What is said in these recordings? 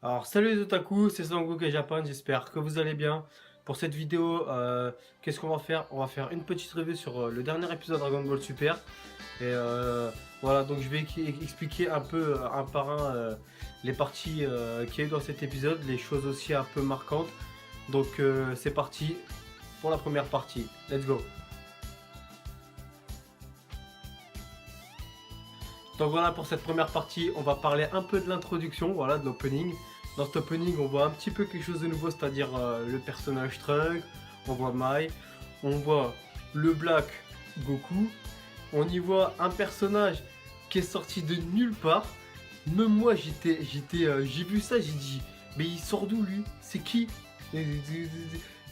Alors salut les otaku, c'est Sangoku et Japan, j'espère que vous allez bien. Pour cette vidéo, qu'est-ce qu'on va faire? On va faire une petite revue sur le dernier épisode Dragon Ball Super. Et voilà, donc je vais expliquer un peu un par un les parties qu'il y a eu dans cet épisode, les choses aussi un peu marquantes. Donc c'est parti pour la première partie, let's go. Donc voilà, pour cette première partie, on va parler un peu de l'introduction, voilà, de l'opening. Dans cet opening, on voit un petit peu quelque chose de nouveau, c'est-à-dire le personnage Trunk, on voit Mai, on voit le Black Goku, on y voit un personnage qui est sorti de nulle part. Même moi, j'ai vu ça, j'ai dit, mais il sort d'où lui? C'est qui?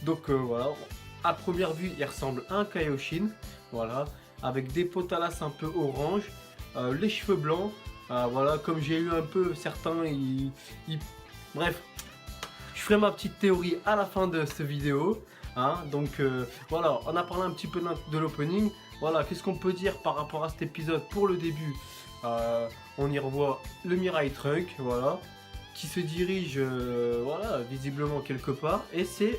Donc voilà, à première vue, il ressemble à un Kaioshin, voilà, avec des potalas un peu orange, les cheveux blancs, voilà, comme j'ai eu un peu certains, bref, je ferai ma petite théorie à la fin de cette vidéo. Hein, donc voilà, on a parlé un petit peu de l'opening. Voilà, qu'est-ce qu'on peut dire par rapport à cet épisode pour le début? On y revoit le Mirai Trunk, voilà, qui se dirige, voilà, visiblement quelque part, et c'est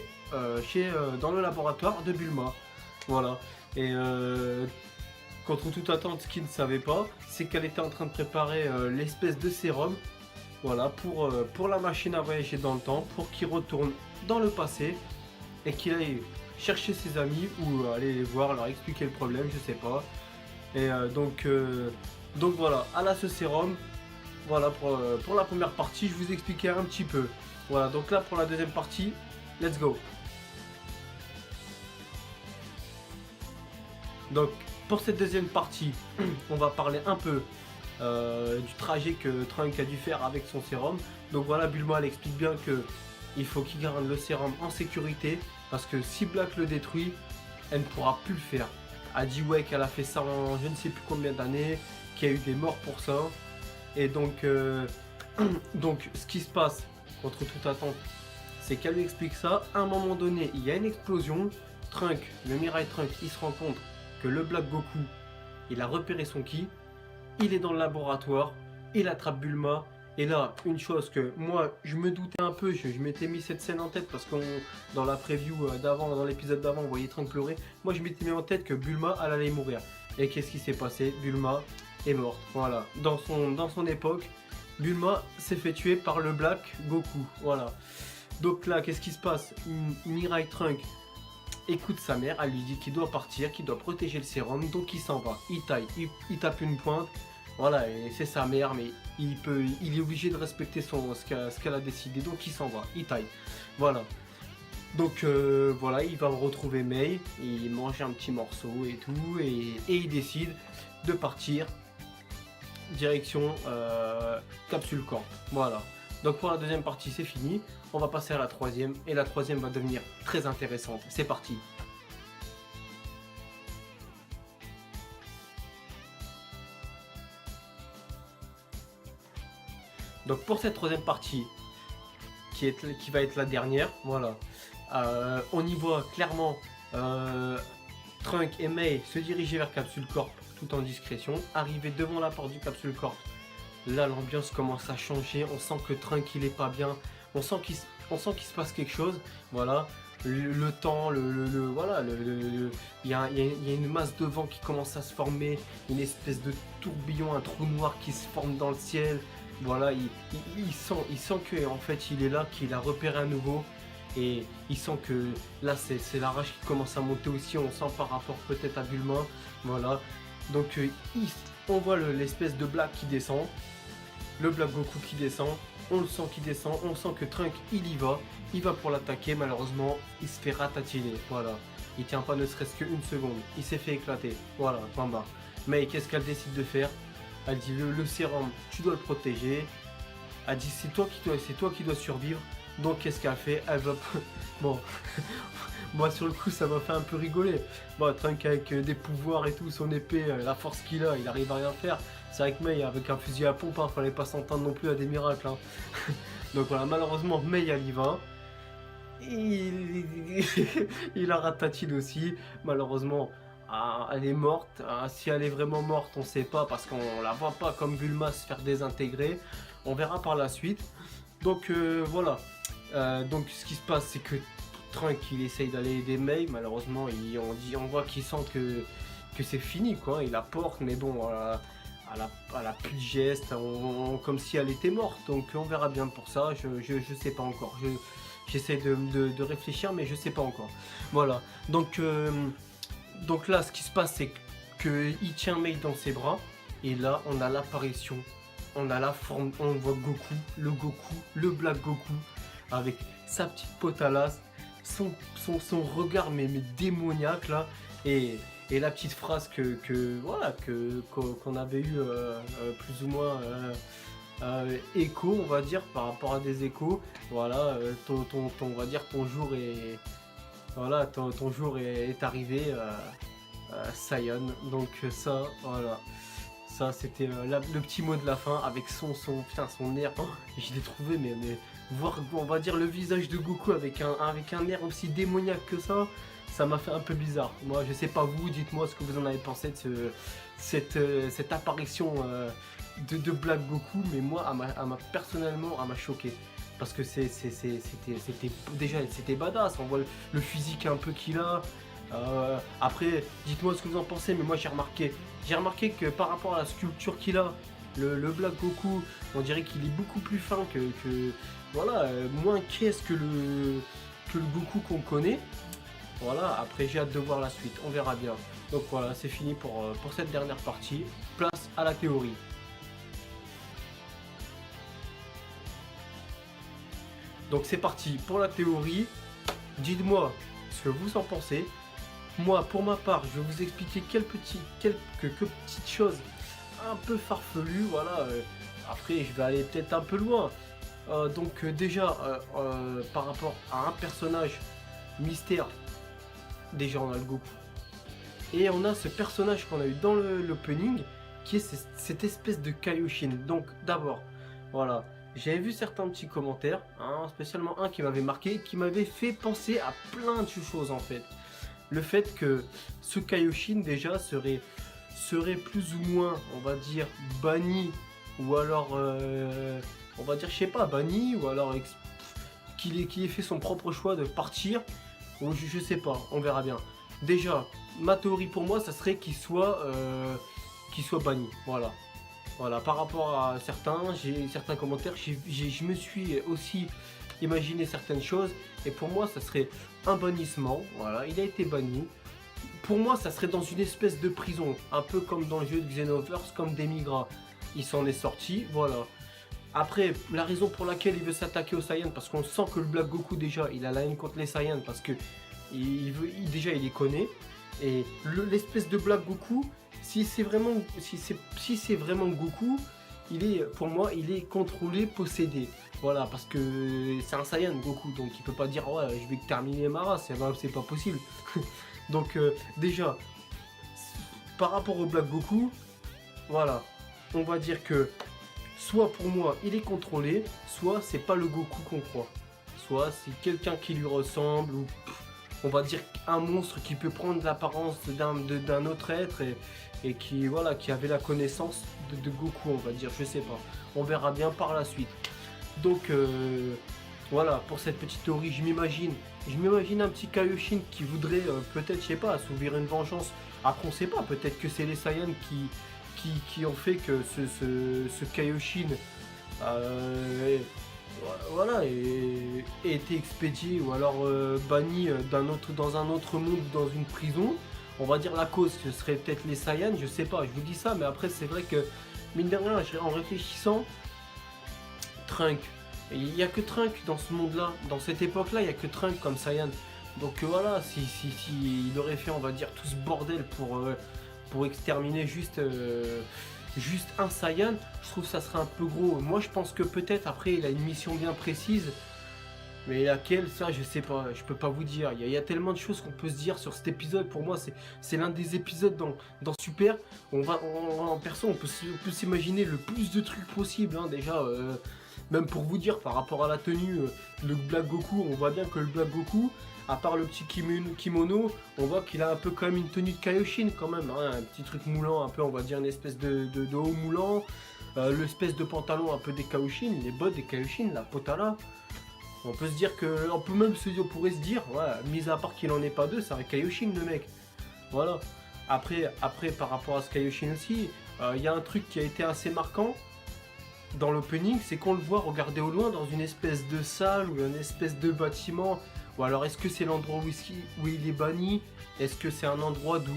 dans le laboratoire de Bulma, voilà. Et contre toute attente, ce qu'il ne savait pas, c'est qu'elle était en train de préparer l'espèce de sérum, voilà, pour la machine à voyager dans le temps, pour qu'il retourne dans le passé et qu'il aille chercher ses amis ou aller les voir, leur expliquer le problème, je sais pas. Et donc voilà, à la ce sérum, voilà pour la première partie, je vous expliquais un petit peu. Voilà, donc là pour la deuxième partie, let's go. Donc pour cette deuxième partie, on va parler un peu du trajet que Trunk a dû faire avec son sérum. Donc voilà, Bulma elle explique bien que il faut qu'il garde le sérum en sécurité parce que si Black le détruit, elle ne pourra plus le faire. Elle dit ouais qu'elle a fait ça en je ne sais plus combien d'années, qu'il y a eu des morts pour ça. Et donc, donc ce qui se passe contre toute attente, c'est qu'elle lui explique ça. À un moment donné, il y a une explosion. Trunk, le Mirai Trunk, il se rend compte que le Black Goku, il a repéré son ki. Il est dans le laboratoire, il attrape Bulma. Et là, une chose que moi, je me doutais un peu, je m'étais mis cette scène en tête parce que dans la preview d'avant, dans l'épisode d'avant, on voyait Trunk pleurer. Moi, je m'étais mis en tête que Bulma, elle allait mourir. Et qu'est-ce qui s'est passé? Bulma est morte, voilà. Dans son époque, Bulma s'est fait tuer par le Black Goku, voilà. Donc là, qu'est-ce qui se passe? Mirai Trunk écoute sa mère, elle lui dit qu'il doit partir, qu'il doit protéger le sérum, donc il s'en va. Il taille, il tape une pointe, voilà, et c'est sa mère, mais il est obligé de respecter ce qu'elle a décidé, donc il s'en va, il taille. Voilà. Donc voilà, il va retrouver Mei, il mange un petit morceau et tout, et il décide de partir direction Capsule Corp. Voilà. Donc pour la deuxième partie, c'est fini. On va passer à la troisième, et la troisième va devenir très intéressante. C'est parti. Donc pour cette troisième partie, qui va être la dernière, voilà, on y voit clairement Trunk et Mei se diriger vers Capsule Corp tout en discrétion, arriver devant la porte du Capsule Corp. Là, l'ambiance commence à changer, on sent que Trunk il est pas bien, on sent qu'il se passe quelque chose, voilà. Le temps, voilà, il y a une masse de vent qui commence à se former, une espèce de tourbillon, un trou noir qui se forme dans le ciel. Voilà, il sent que en fait il est là, qu'il a repéré à nouveau, et il sent que là c'est la rage qui commence à monter aussi. On sent par rapport peut-être à Bulma, voilà. Donc on voit l'espèce de Black qui descend, le Black Goku qui descend, on le sent qui descend, on sent que Trunk il va pour l'attaquer, malheureusement il se fait ratatiner, voilà. Il tient pas ne serait-ce qu'une seconde, il s'est fait éclater, voilà, bamba. Mais qu'est-ce qu'elle décide de faire? Elle dit le sérum, tu dois le protéger. Elle dit c'est toi qui dois survivre. Donc qu'est-ce qu'elle fait? Elle va... Bon, moi sur le coup ça m'a fait un peu rigoler. Bon, Trunk avec des pouvoirs et tout, son épée, la force qu'il a, il arrive à rien faire. C'est vrai que Mei avec un fusil à pompe, hein, fallait pas s'entendre non plus à des miracles. Hein. Donc voilà, malheureusement Mei elle y va. Il a ratatine aussi, malheureusement. Ah, elle est morte. Ah, si elle est vraiment morte, on sait pas parce qu'on la voit pas comme Bulma se faire désintégrer. On verra par la suite. Donc voilà. Donc ce qui se passe, c'est que Trunk il essaye d'aller aider May. Malheureusement, on voit qu'il sent que c'est fini, quoi. Il la porte, mais bon, elle a plus de gestes, comme si elle était morte. Donc on verra bien pour ça. Je sais pas encore. J'essaie de réfléchir, mais je sais pas encore. Voilà. Donc là, ce qui se passe, c'est qu'il tient May dans ses bras. Et là, on a l'apparition. On a la forme. On voit Goku, le Black Goku, avec sa petite potalasse, son regard mais démoniaque là. Et la petite phrase qu'on avait eu plus ou moins écho, on va dire, par rapport à des échos. Voilà, on va dire ton jour est voilà, ton jour est arrivé, Saiyan. Donc ça, voilà. Ça c'était le petit mot de la fin avec son air. Oh, je l'ai trouvé mais voir, on va dire, le visage de Goku avec un air aussi démoniaque que ça m'a fait un peu bizarre. Moi, je sais pas vous, dites-moi ce que vous en avez pensé de cette apparition de Black Goku, mais moi, personnellement, elle m'a choqué. Parce que c'était badass, on voit le physique un peu qu'il a. Après, dites-moi ce que vous en pensez, mais moi j'ai remarqué que par rapport à la sculpture qu'il a, le Black Goku, on dirait qu'il est beaucoup plus fin voilà, moins caisse que le Goku qu'on connaît. Voilà, après j'ai hâte de voir la suite, on verra bien. Donc voilà, c'est fini pour cette dernière partie. Place à la théorie. Donc c'est parti pour la théorie. Dites-moi ce que vous en pensez. Moi, pour ma part, je vais vous expliquer quelques petites choses un peu farfelues. Voilà. Après, je vais aller peut-être un peu loin. Donc déjà, par rapport à un personnage mystère, déjà on a le Goku. Et on a ce personnage qu'on a eu dans l'opening, qui est cette espèce de Kaioshin. Donc d'abord, voilà. J'avais vu certains petits commentaires, hein, spécialement un qui m'avait marqué, qui m'avait fait penser à plein de choses en fait. Le fait que ce Kaioshin déjà serait plus ou moins, on va dire, banni, ou alors, on va dire, je sais pas, banni, ou alors qu'il ait fait son propre choix de partir, ou je sais pas, on verra bien. Déjà, ma théorie pour moi, ça serait qu'il soit banni, voilà. Voilà, par rapport à certains commentaires, je me suis aussi imaginé certaines choses. Et pour moi, ça serait un bannissement. Voilà, il a été banni. Pour moi, ça serait dans une espèce de prison. Un peu comme dans le jeu de Xenoverse, comme Demigra. Il s'en est sorti, voilà. Après, la raison pour laquelle il veut s'attaquer aux Saiyans, parce qu'on sent que le Black Goku, déjà, il a la haine contre les Saiyans, parce que déjà, il les connaît. Et l'espèce de Black Goku, si c'est vraiment Goku, pour moi, il est contrôlé, possédé. Voilà, parce que c'est un Saiyan Goku, donc il peut pas dire ouais, je vais terminer ma race, c'est pas possible. Donc déjà, par rapport au Black Goku, voilà, on va dire que soit pour moi il est contrôlé, soit c'est pas le Goku qu'on croit. Soit c'est quelqu'un qui lui ressemble, ou on va dire un monstre qui peut prendre l'apparence d'un autre être et qui avait la connaissance de Goku, on va dire, je sais pas. On verra bien par la suite. Donc voilà, pour cette petite théorie, je m'imagine un petit Kaioshin qui voudrait peut-être, je sais pas, assouvir une vengeance. Après on sait pas, peut-être que c'est les Saiyans qui ont fait que ce Kaioshin voilà, ait été expédié ou alors banni dans un autre monde, dans une prison. On va dire la cause, ce serait peut-être les Saiyans, je sais pas, je vous dis ça, mais après c'est vrai que, mine de rien, en réfléchissant, Trunk, il n'y a que Trunk dans ce monde-là, dans cette époque-là, il n'y a que Trunk comme Saiyan. Donc voilà, si il aurait fait, on va dire, tout ce bordel pour exterminer juste un Saiyan, je trouve que ça serait un peu gros. Moi je pense que peut-être après il a une mission bien précise, mais laquelle, ça je sais pas, je peux pas vous dire. Il y a tellement de choses qu'on peut se dire sur cet épisode. Pour moi c'est l'un des épisodes dans Super. En perso on peut s'imaginer le plus de trucs possible, hein. Déjà même pour vous dire, par rapport à la tenue, le Black Goku, on voit bien que le Black Goku, à part le petit kimono, on voit qu'il a un peu quand même une tenue de Kaioshin quand même, hein, un petit truc moulant, un peu, on va dire une espèce de haut moulant. l'espèce de pantalon un peu des Kaioshin, les bottes des Kaioshin, la Potala. On peut se dire que, on pourrait se dire, ouais, mis à part qu'il en ait pas deux, c'est un Kaioshin le mec. Voilà. Après par rapport à ce Kaioshin aussi, il y a un truc qui a été assez marquant dans l'opening, c'est qu'on le voit regarder au loin dans une espèce de salle ou une espèce de bâtiment. Ou alors est-ce que c'est l'endroit où il est banni? Est-ce que c'est un endroit d'où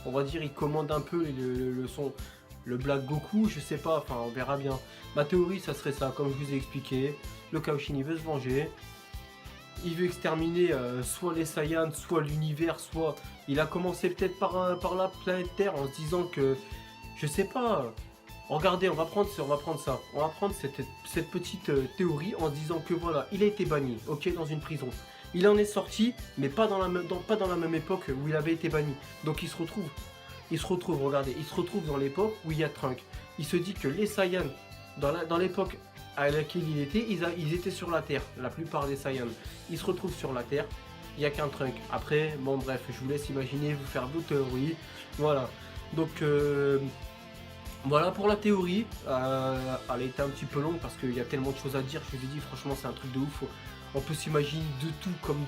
on va dire il commande un peu le Black Goku? Je sais pas, enfin on verra bien. Ma théorie ça serait ça, comme je vous ai expliqué. Le Kaioshin il veut se venger. Il veut exterminer soit les Saiyans, soit l'univers, soit... Il a commencé peut-être par la planète Terre en se disant que... Je sais pas... Regardez, on va prendre ça. On va prendre cette petite théorie en se disant que voilà, il a été banni, ok, dans une prison. Il en est sorti, mais pas dans la même époque où il avait été banni. Donc il se retrouve, regardez, il se retrouve dans l'époque où il y a Trunk. Il se dit que les Saiyans, dans l'époque à laquelle il était, ils étaient sur la Terre, la plupart des Saiyans. Il se retrouve sur la Terre, il n'y a qu'un Trunk. Après, bon bref, je vous laisse imaginer, vous faire d'autres théories. Voilà. Donc... voilà pour la théorie, elle a été un petit peu longue parce qu'il y a tellement de choses à dire, je vous ai dit franchement c'est un truc de ouf, on peut s'imaginer de tout comme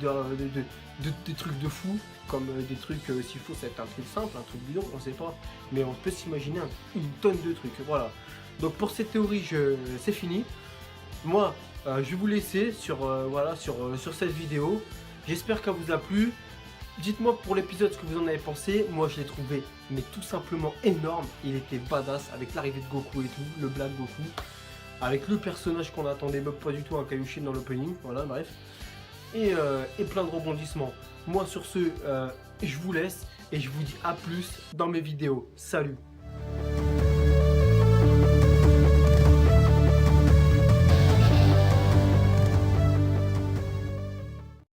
des trucs de fou, comme des trucs s'il faut c'est un truc simple, un truc bidon, on sait pas, mais on peut s'imaginer une tonne de trucs, voilà. Donc pour cette théorie c'est fini, moi je vais vous laisser sur, voilà, sur cette vidéo, j'espère qu'elle vous a plu. Dites-moi pour l'épisode ce que vous en avez pensé. Moi je l'ai trouvé mais tout simplement énorme. Il était badass avec l'arrivée de Goku et tout, le Black Goku, avec le personnage qu'on attendait pas du tout, un Kaioshin dans l'opening, voilà bref. Et plein de rebondissements. Moi sur ce, je vous laisse et je vous dis à plus dans mes vidéos. Salut!